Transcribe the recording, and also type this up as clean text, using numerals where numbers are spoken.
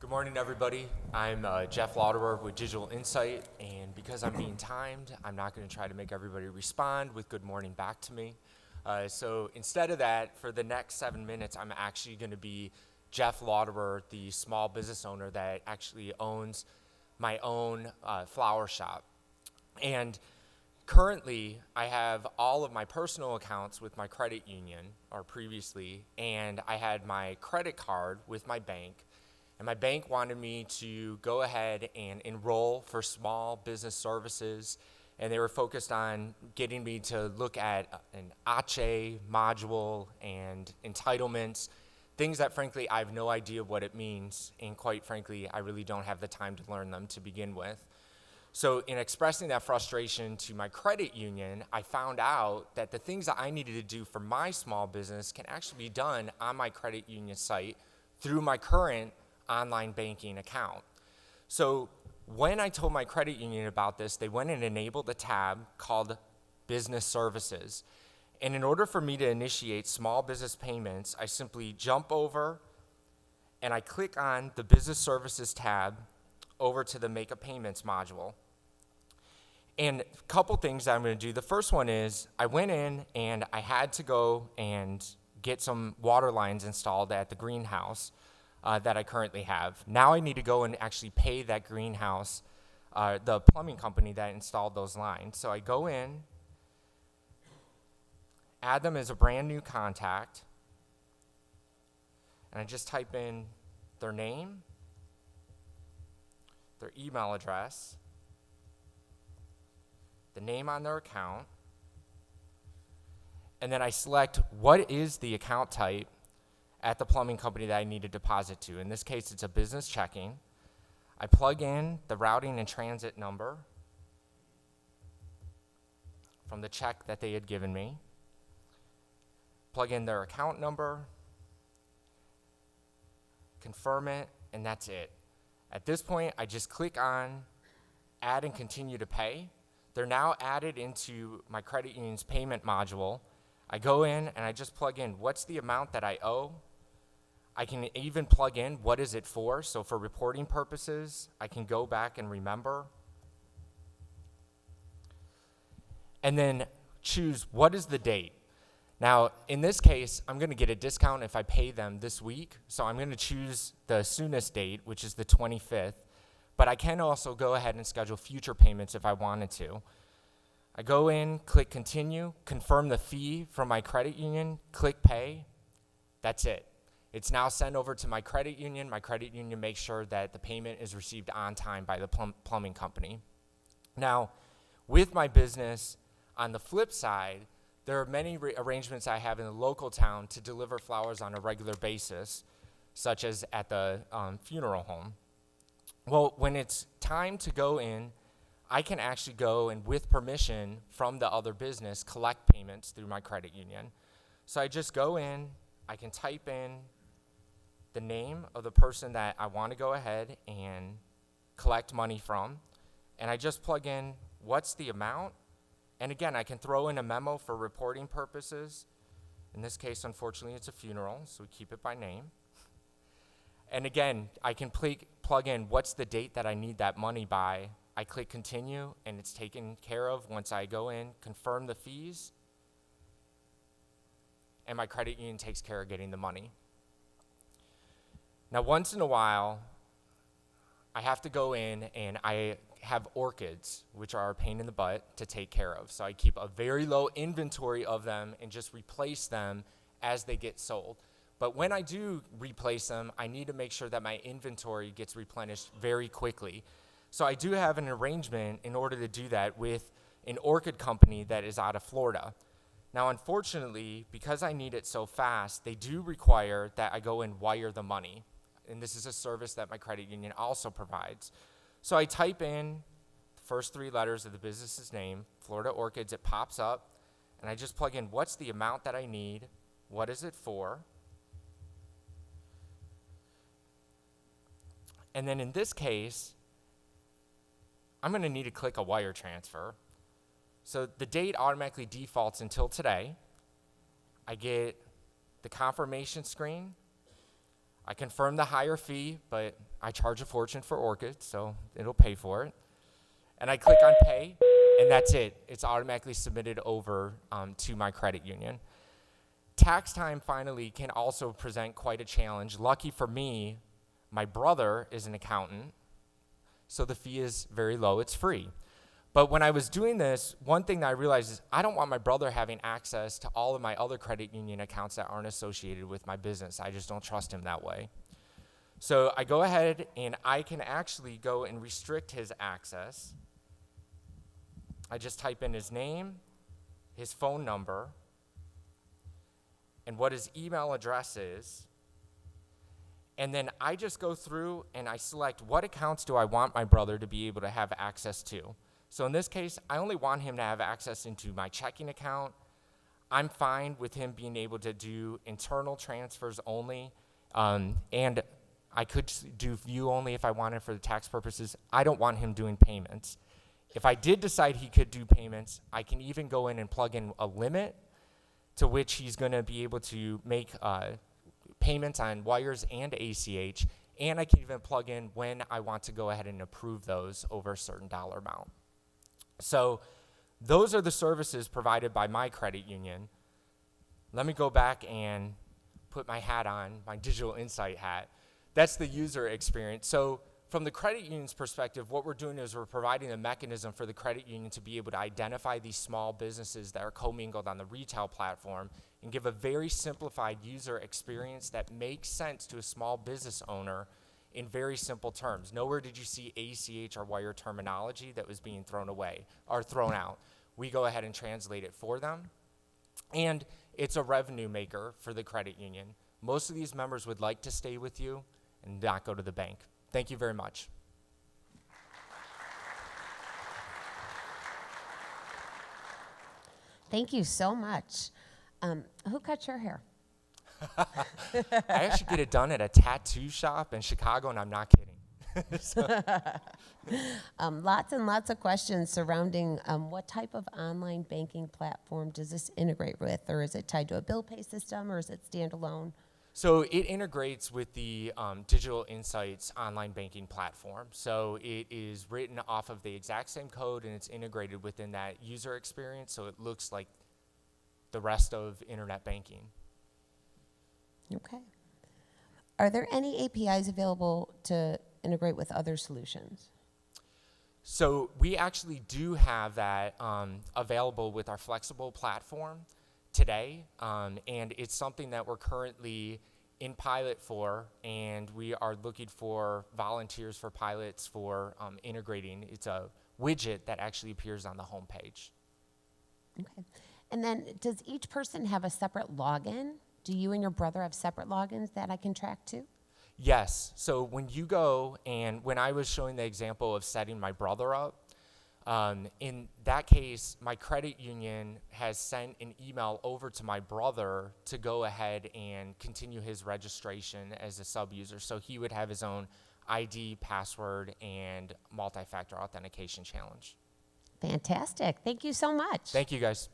Good morning, everybody. I'm Jeff Lauderer with Digital Insight, and because I'm being timed, I'm not going to try to make everybody respond with good morning back to me. So instead of that, for the next 7 minutes, I'm actually going to be Jeff Lauderer, the small business owner that actually owns my own flower shop. And currently, I have all of my personal accounts with my credit union, or previously, and I had my credit card with my bank. And my bank wanted me to go ahead and enroll for small business services. And they were focused on getting me to look at an ACHE module and entitlements, things that frankly I have no idea what it means. And quite frankly, I really don't have the time to learn them to begin with. So in expressing that frustration to my credit union, I found out that the things that I needed to do for my small business can actually be done on my credit union site through my current online banking account. So when I told my credit union about this, they went and enabled a tab called Business Services. And in order for me to initiate small business payments, I simply jump over and I click on the Business Services tab over to the Make a Payments module. And a couple things that I'm going to do. The first one is I went in and I had to go and get some water lines installed at the greenhouse that I currently have. Now I need to go and actually pay that greenhouse, the plumbing company that installed those lines. So I go in, add them as a brand new contact, and I just type in their name, their email address, the name on their account, and then I select what is the account type at the plumbing company that I need to deposit to. In this case, it's a business checking. I plug in the routing and transit number from the check that they had given me, plug in their account number, confirm it, and that's it. At this point, I just click on Add and Continue to Pay. They're now added into my credit union's payment module. I go in and I just plug in what's the amount that I owe. I can even plug in what is it for. So for reporting purposes, I can go back and remember. And then choose what is the date. Now, in this case, I'm going to get a discount if I pay them this week. So I'm going to choose the soonest date, which is the 25th. But I can also go ahead and schedule future payments if I wanted to. I go in, click Continue, confirm the fee from my credit union, click Pay. That's it. It's now sent over to my credit union. My credit union makes sure that the payment is received on time by the plumbing company. Now, with my business, on the flip side, there are many arrangements I have in the local town to deliver flowers on a regular basis, such as at the funeral home. Well, when it's time to go in, I can actually go and, with permission from the other business, collect payments through my credit union. So I just go in, I can type in the name of the person that I want to go ahead and collect money from, and I just plug in what's the amount. And again, I can throw in a memo for reporting purposes. In this case, unfortunately, it's a funeral, so we keep it by name. And again, I can plug in what's the date that I need that money by. I click Continue, and it's taken care of once I go in, confirm the fees, and my credit union takes care of getting the money. Now, once in a while, I have to go in and I have orchids, which are a pain in the butt to take care of. So I keep a very low inventory of them and just replace them as they get sold. But when I do replace them, I need to make sure that my inventory gets replenished very quickly. So I do have an arrangement in order to do that with an orchid company that is out of Florida. Now, unfortunately, because I need it so fast, they do require that I go and wire the money. And this is a service that my credit union also provides. So I type in the first three letters of the business's name, Florida Orchids, it pops up, and I just plug in what's the amount that I need, what is it for, and then in this case, I'm going to need to click a wire transfer. So the date automatically defaults until today. I get the confirmation screen. I confirm the higher fee, but I charge a fortune for Orchid, so it'll pay for it. And I click on pay, and that's it. It's automatically submitted over to my credit union. Tax time finally can also present quite a challenge. Lucky for me, my brother is an accountant, so the fee is very low. It's free. But when I was doing this, one thing that I realized is I don't want my brother having access to all of my other credit union accounts that aren't associated with my business. I just don't trust him that way. So I go ahead and I can actually go and restrict his access. I just type in his name, his phone number, and what his email address is. And then I just go through and I select what accounts do I want my brother to be able to have access to. So in this case, I only want him to have access into my checking account. I'm fine with him being able to do internal transfers only. And I could do view only if I wanted for the tax purposes. I don't want him doing payments. If I did decide he could do payments, I can even go in and plug in a limit to which he's going to be able to make payments on wires and ACH, and I can even plug in when I want to go ahead and approve those over a certain dollar amount. So those are the services provided by my credit union. Let me go back and put my hat on, my Digital Insight hat. That's the user experience. So from the credit union's perspective, what we're doing is we're providing a mechanism for the credit union to be able to identify these small businesses that are commingled on the retail platform and give a very simplified user experience that makes sense to a small business owner in very simple terms. Nowhere did you see ACH or wire terminology that was being thrown away or thrown out. We go ahead and translate it for them. And it's a revenue maker for the credit union. Most of these members would like to stay with you and not go to the bank. Thank you very much. Thank you so much. Who cut your hair? I actually get it done at a tattoo shop in Chicago, and I'm not kidding. Lots and lots of questions surrounding what type of online banking platform does this integrate with, or is it tied to a bill pay system, or is it standalone? So it integrates with the Digital Insights online banking platform. So it is written off of the exact same code, and it's integrated within that user experience, so it looks like the rest of internet banking. Okay. Are there any APIs available to integrate with other solutions? So we actually do have that available with our flexible platform today, and it's something that we're currently in pilot for, and we are looking for volunteers for pilots for integrating. It's a widget that actually appears on the homepage. Okay. And then does each person have a separate login? Do you and your brother have separate logins that I can track to? Yes. So when you go, and when I was showing the example of setting my brother up, in that case, my credit union has sent an email over to my brother to go ahead and continue his registration as a sub-user. So he would have his own ID, password, and multi-factor authentication challenge. Fantastic. Thank you so much. Thank you, guys.